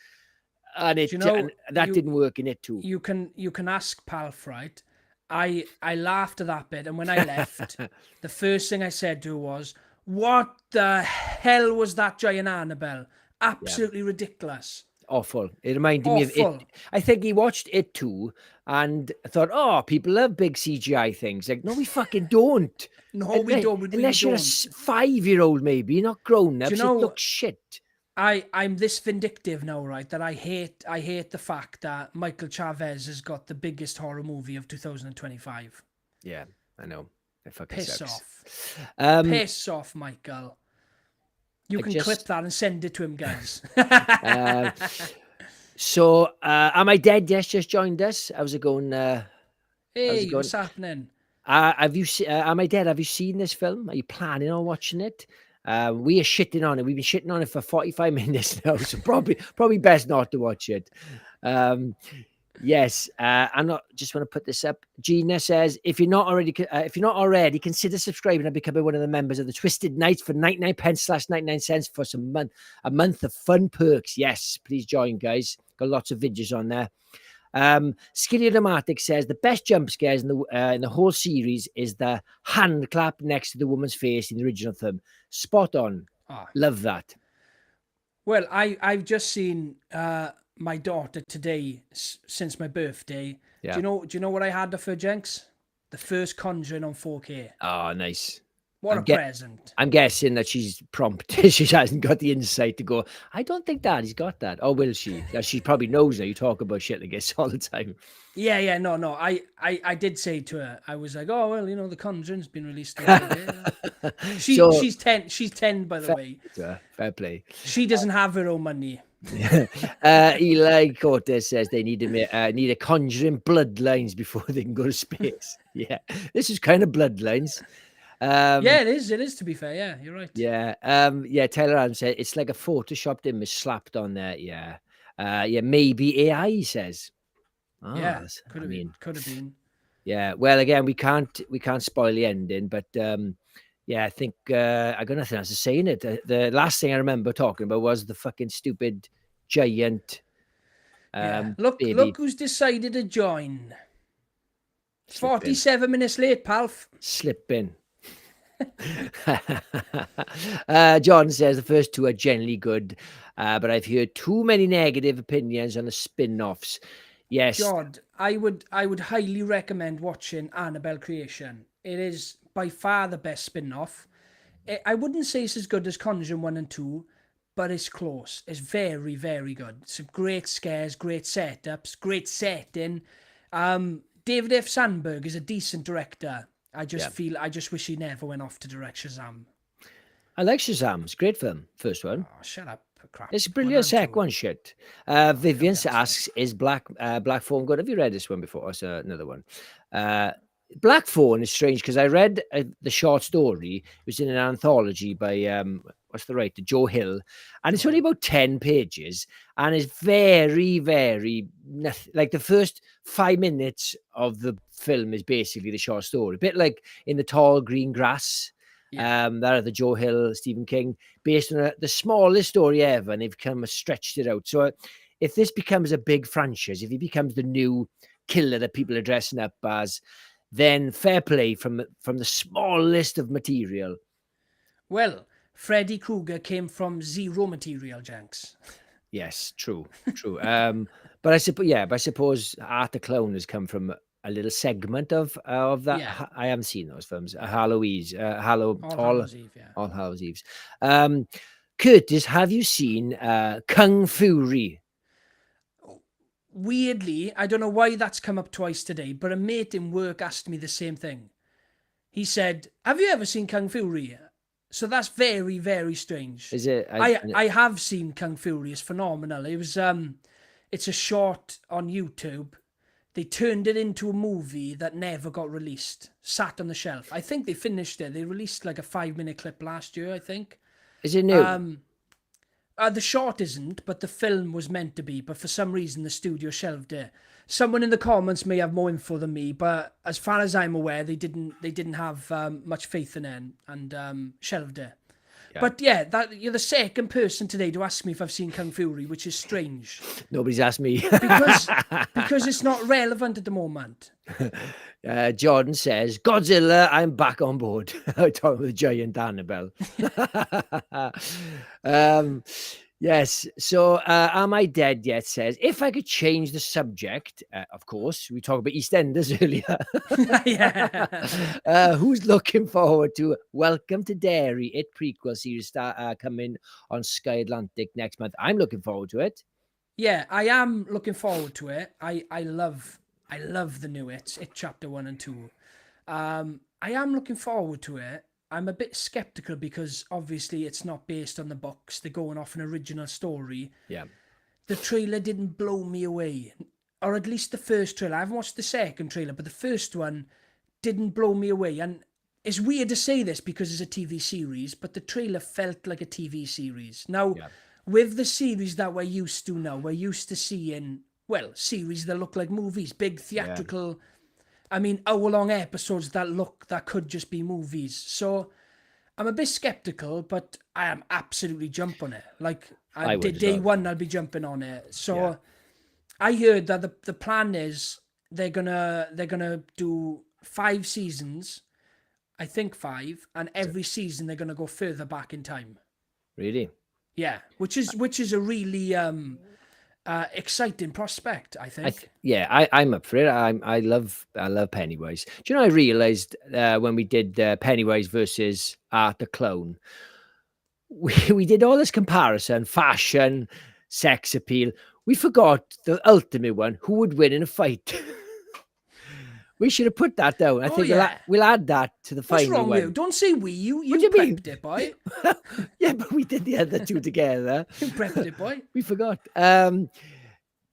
and that didn't work in It 2. You can ask Palf, right? I laughed at that bit, and when I left, the first thing I said to her was, what the hell was that giant Annabelle? Absolutely ridiculous. Awful. It reminded me of It. I think he watched It too and thought, oh, people love big CGI things. Like, no, we fucking don't. No, we don't. We really Unless you're a 5-year-old, maybe. You're not grown up. It looks shit. I'm this vindictive now, right? That I hate the fact that Michael Chavez has got the biggest horror movie of 2025. Yeah, I know. It fucking Piss sucks. off. Piss off, Michael. You can clip that and send it to him, guys. So, Am I Dead? Yes, just joined us. How's it going? Hey, what's happening? Have you seen Am I Dead? Have you seen this film? Are you planning on watching it? We are shitting on it. We've been shitting on it for 45 minutes now, so probably best not to watch it. Yes, I'm not. Just want to put this up. Gina says, if you're not already, consider subscribing and becoming one of the members of the Twisted Knights for 99 pence / 99 cents for a month of fun perks. Yes, please join, guys. Got lots of videos on there. Skiliodomatic says the best jump scares in the whole series is the hand clap next to the woman's face in the original film. Spot on. Love that. Well, I've just seen my daughter today since my birthday. Yeah. Do you know what I had for Jenks? The first Conjuring on 4K. Oh, nice. What a present. I'm guessing that she's prompt. She hasn't got the insight to go, I don't think Daddy's got that. Or will she? Yeah, she probably knows that you talk about shit like this all the time. Yeah, no. I did say to her, I was like, oh well, the Conjuring's been released on 4K. So, She's 10. She's 10, by the fair way. play to her, fair play. She doesn't have her own money. Eli Cortez says they need a Conjuring bloodlines before they can go to space. Yeah, this is kind of bloodlines. Yeah, it is. It is, to be fair. Yeah, you're right. Yeah. Taylor Adams said it's like a photoshopped image slapped on there. Yeah. Maybe AI, he says. Yeah, could have been. Yeah. Well, again, we can't spoil the ending, but I think I got nothing else to say in it. The last thing I remember talking about was the fucking stupid giant Look baby who's decided to join. slipping. 47 minutes late, Palf. Slipping. John says the first two are generally good, but I've heard too many negative opinions on the spin-offs. Yes, John, I would highly recommend watching Annabelle Creation. It is by far the best spin-off. I wouldn't say it's as good as Conjuring 1 and 2, but it's close. It's very, very good. Some great scares, great setups, great setting. David F. Sandberg is a decent director. I just wish he never went off to direct Shazam. I like Shazam. It's a great film. First one. Oh, shut up, crap. It's brilliant. Second one, shit. Vivian asks, is Black Phone good? Have you read this one before? It's another one. Black Phone is strange because I read the short story. It was in an anthology by what's the writer, Joe Hill, and it's only about 10 pages, and it's very, very like the first 5 minutes of the film is basically the short story, a bit like in The Tall Green Grass. That are the Joe Hill, Stephen King, based on the smallest story ever, and they've kind of stretched it out. So if this becomes a big franchise, if he becomes the new killer that people are dressing up as, then fair play from the small list of material. Well, Freddy Krueger came from zero material, Jenks. Yes, true. But I suppose Art the Clown has come from a little segment of that. Yeah. I haven't seen those films. All Hallows Eve. All Hallows Eves. Curtis, have you seen Kung Fury? Weirdly, I don't know why that's come up twice today, but a mate in work asked me the same thing. He said, have you ever seen Kung Fury? So that's very, very strange. Is it? I have seen Kung Fury. It's phenomenal. It was it's a short on YouTube. They turned it into a movie that never got released. Sat on the shelf. I think they finished it. They released like a 5-minute clip last year, I think. Is it new? The short isn't, but the film was meant to be. But for some reason, the studio shelved it. Someone in the comments may have more info than me, but as far as I'm aware, they didn't have much faith in it and shelved it. Yeah. But yeah, that you're the second person today to ask me if I've seen Kung Fury, which is strange. Nobody's asked me because it's not relevant at the moment. Jordan says, Godzilla, I'm back on board. Talking with giant Annabelle. Yes. So, am I dead yet? Says, if I could change the subject, of course, we talked about EastEnders earlier. Yeah. Who's looking forward to Welcome to Derry? It prequel series coming on Sky Atlantic next month. I'm looking forward to it. Yeah, I am looking forward to it. I love the new It chapter 1 and 2. I am looking forward to it. I'm a bit skeptical because obviously it's not based on the books. They're going off an original story. Yeah. The trailer didn't blow me away. Or at least the first trailer. I haven't watched the second trailer, but the first one didn't blow me away. And it's weird to say this because it's a TV series, but the trailer felt like a TV series. Now, with the series that we're used to now, we're used to seeing, well, series that look like movies, big theatrical... Yeah. I mean, hour-long episodes that could just be movies. So I'm a bit skeptical, but I am absolutely jump on it. Like day one, I'll be jumping on it. So I heard that the plan is they're gonna do 5 seasons, I think 5, and every season they're gonna go further back in time. Really? Yeah, which is a really exciting prospect, I think. I'm up for it. I love Pennywise. Do you know I realized when we did Pennywise versus Art the Clown, we did all this comparison, fashion, sex appeal. We forgot the ultimate one: who would win in a fight. We should have put that down. I Oh think yeah. we'll add that to the What's final wrong with you? one. Don't say we. You What do you mean? prepped it, boy. Yeah, but we did the other two together. You prepped it, boy. We forgot.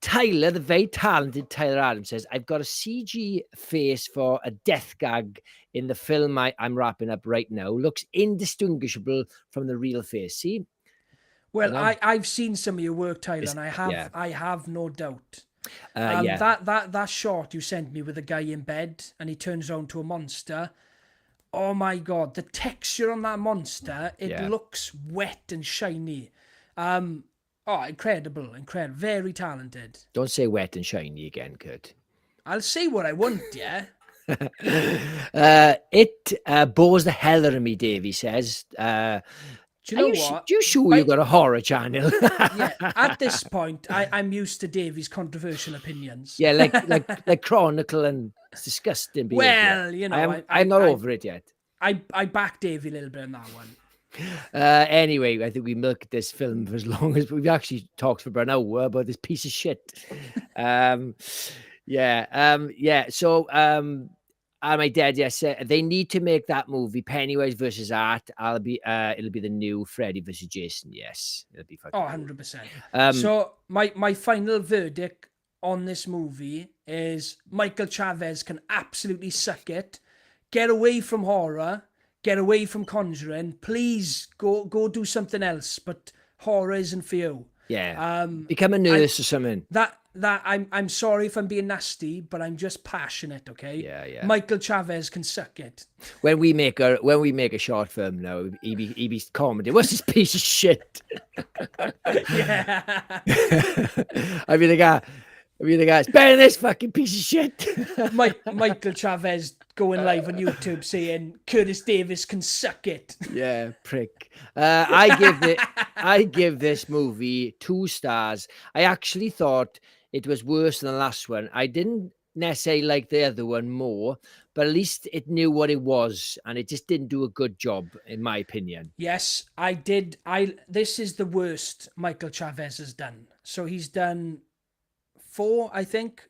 Tyler, the very talented Tyler Adams, says, I've got a CG face for a death gag in the film I'm wrapping up right now. Looks indistinguishable from the real face. See? Well, You know? I've seen some of your work, Tyler, It's- and yeah. I have no doubt. Yeah. That shot you sent me with the guy in bed and he turns around to a monster. Oh my god, the texture on that monster, it Yeah. looks wet and shiny. Incredible, very talented. Don't say wet and shiny again, Kurt. I'll say what I want, yeah. It bores the hell out of me, Davey says. Do you know what? Do you sure you got a horror channel? Yeah, at this point, I'm used to Davies' controversial opinions. Yeah, like Chronicle, and it's disgusting. Behavior. Well, you know, I'm not over it yet. I back Davey a little bit on that one. Anyway, I think we milked this film for as long as we've actually talked for about an hour about this piece of shit. So, my dad, yes, they need to make that movie Pennywise versus Art. It'll be the new Freddy versus Jason. Yes, it'll be fucking. 100%. So my final verdict on this movie is Michael Chavez can absolutely suck it. Get away from horror. Get away from Conjuring. Please go do something else. But horror isn't for you. Yeah. Become a nurse or something. That I'm sorry if I'm being nasty, but I'm just passionate, okay? Yeah. Michael Chavez can suck it. When we make a short film now, he be commenting, what's this piece of shit? Yeah. I mean the guy, it's better than this fucking piece of shit. Michael Chavez going live on YouTube saying Curtis Davis can suck it. Yeah, prick. I give this movie 2 stars. I actually thought it was worse than the last one. I didn't necessarily like the other one more, but at least it knew what it was, and it just didn't do a good job, in my opinion. Yes, I did. This is the worst Michael Chavez has done. So he's done 4, I think.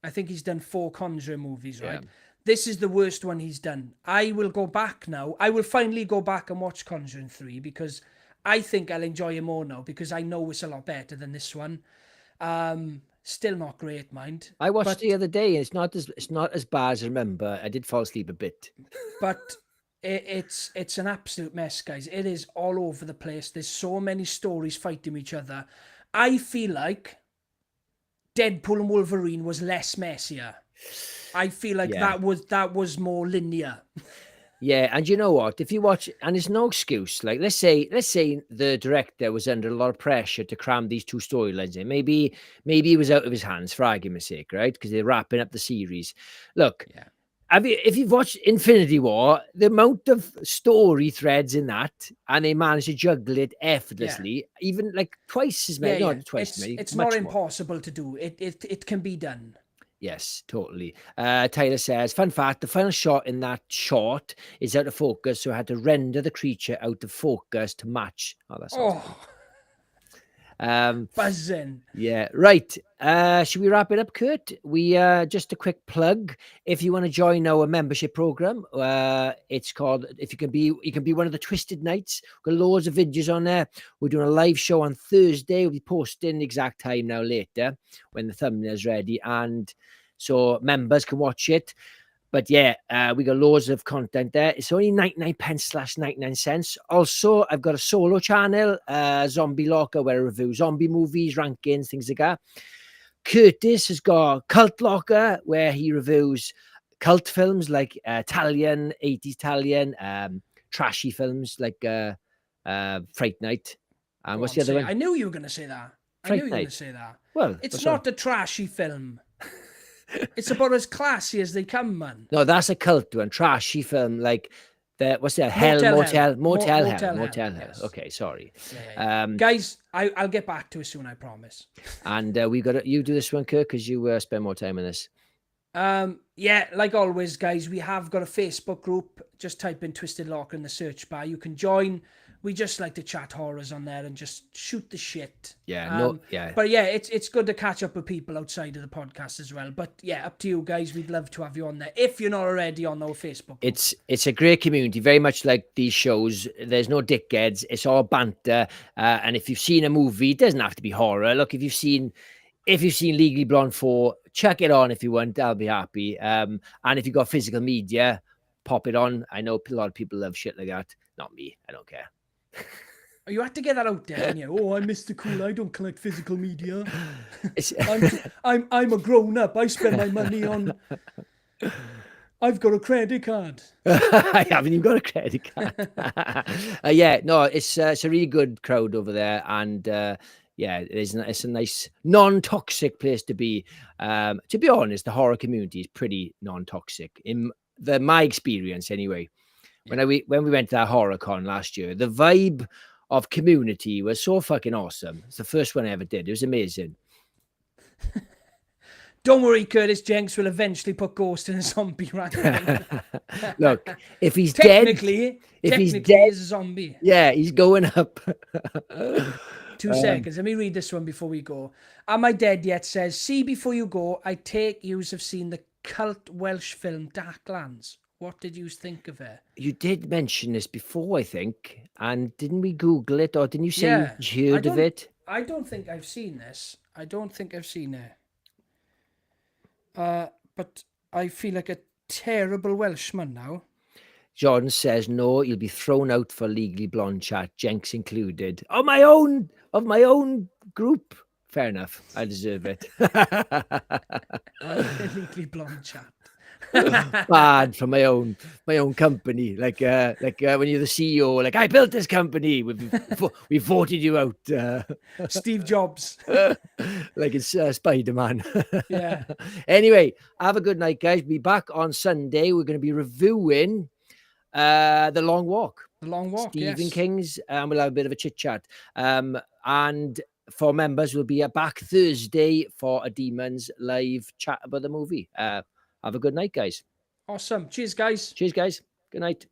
I think he's done 4 Conjuring movies, right? Yeah. This is the worst one he's done. I will go back now. I will finally go back and watch Conjuring 3 because I think I'll enjoy it more now because I know it's a lot better than this one. Still not great, mind. I watched the other day, and it's not as bad as I remember. I did fall asleep a bit. But it's an absolute mess, guys. It is all over the place. There's so many stories fighting each other. I feel like Deadpool and Wolverine was less messier. I feel like that was more linear. Yeah, and you know what? If you watch, and it's no excuse. Like let's say the director was under a lot of pressure to cram these 2 storylines in. Maybe he was out of his hands, for argument's sake, right? Because they're wrapping up the series. Look, if you've watched Infinity War, the amount of story threads in that, and they managed to juggle it effortlessly, even like twice as many. Not twice as many. It's not impossible to do. It can be done. Yes, totally. Tyler says, fun fact, the final shot in that shot is out of focus, so I had to render the creature out of focus to match. Oh, that's buzzing. Yeah, right. Should we wrap it up, Kurt? We just a quick plug. If you want to join our membership program, it's called you can be one of the Twisted Nights. We've got loads of videos on there. We're doing a live show on Thursday. We'll be posting the exact time now later when the thumbnail's ready, and so members can watch it. But yeah, we got loads of content there. It's only 99p/99 cents. Also, I've got a solo channel, Zombie Locker, where I review zombie movies, rankings, things like that. Curtis has got Cult Locker, where he reviews cult films like Italian, 80s Italian, trashy films like Fright Night. And what's the other one? I knew you were going to say that. Well, it's not a trashy film. It's about as classy as they come, man. No, that's a cult one. Trashy film like what's that? Motel Hell. Motel Hell. Yes. Okay, sorry. Yeah. Guys, I'll get back to it soon, I promise. And we got you do this one, Kirk, because you spend more time on this. Yeah, like always, guys, we have got a Facebook group. Just type in Twisted Locker in the search bar. You can join. We just like to chat horrors on there and just shoot the shit. Yeah, But yeah, it's good to catch up with people outside of the podcast as well. But yeah, up to you guys. We'd love to have you on there if you're not already on our Facebook group. It's a great community, very much like these shows. There's no dickheads. It's all banter. And if you've seen a movie, it doesn't have to be horror. Look, if you've seen Legally Blonde 4, chuck it on if you want. I'll be happy. And if you've got physical media, pop it on. I know a lot of people love shit like that. Not me. I don't care. You have to get that out there, didn't you? Oh, I'm Mr. Cool. I don't collect physical media. I'm a grown up. I spend my money on. I've got a credit card. I haven't even got a credit card. Yeah, no, it's a really good crowd over there, and yeah, it's a nice non-toxic place to be. To be honest, the horror community is pretty non-toxic in my experience, anyway. Yeah. When we went to that horror con last year, the vibe of community was so fucking awesome. It's the first one I ever did. It was amazing. Don't worry, Curtis. Jenks will eventually put Ghost in a zombie right. Look, if he's technically he's dead, he's a zombie. Yeah, he's going up. 2 seconds. Let me read this one before we go. Am I Dead Yet says, see before you go, I take yous have seen the cult Welsh film Darklands. What did you think of it? You did mention this before, I think. And didn't we Google it? Or didn't you say you heard of it? I don't think I've seen this. I don't think I've seen it. But I feel like a terrible Welshman now. Jordan says, no, you'll be thrown out for Legally Blonde chat, Jenks included. Of my own group. Fair enough. I deserve it. Legally Blonde chat. Bad for my own company, like when you're the CEO, like I built this company, we voted you out, Steve Jobs, like it's Spider-Man. Yeah. Anyway, have a good night, guys. Be back on Sunday. We're going to be reviewing The Long Walk, Stephen King's, and we'll have a bit of a chit chat. And for members, we'll be back Thursday for a Demons live chat about the movie. Have a good night, guys. Awesome. Cheers, guys. Good night.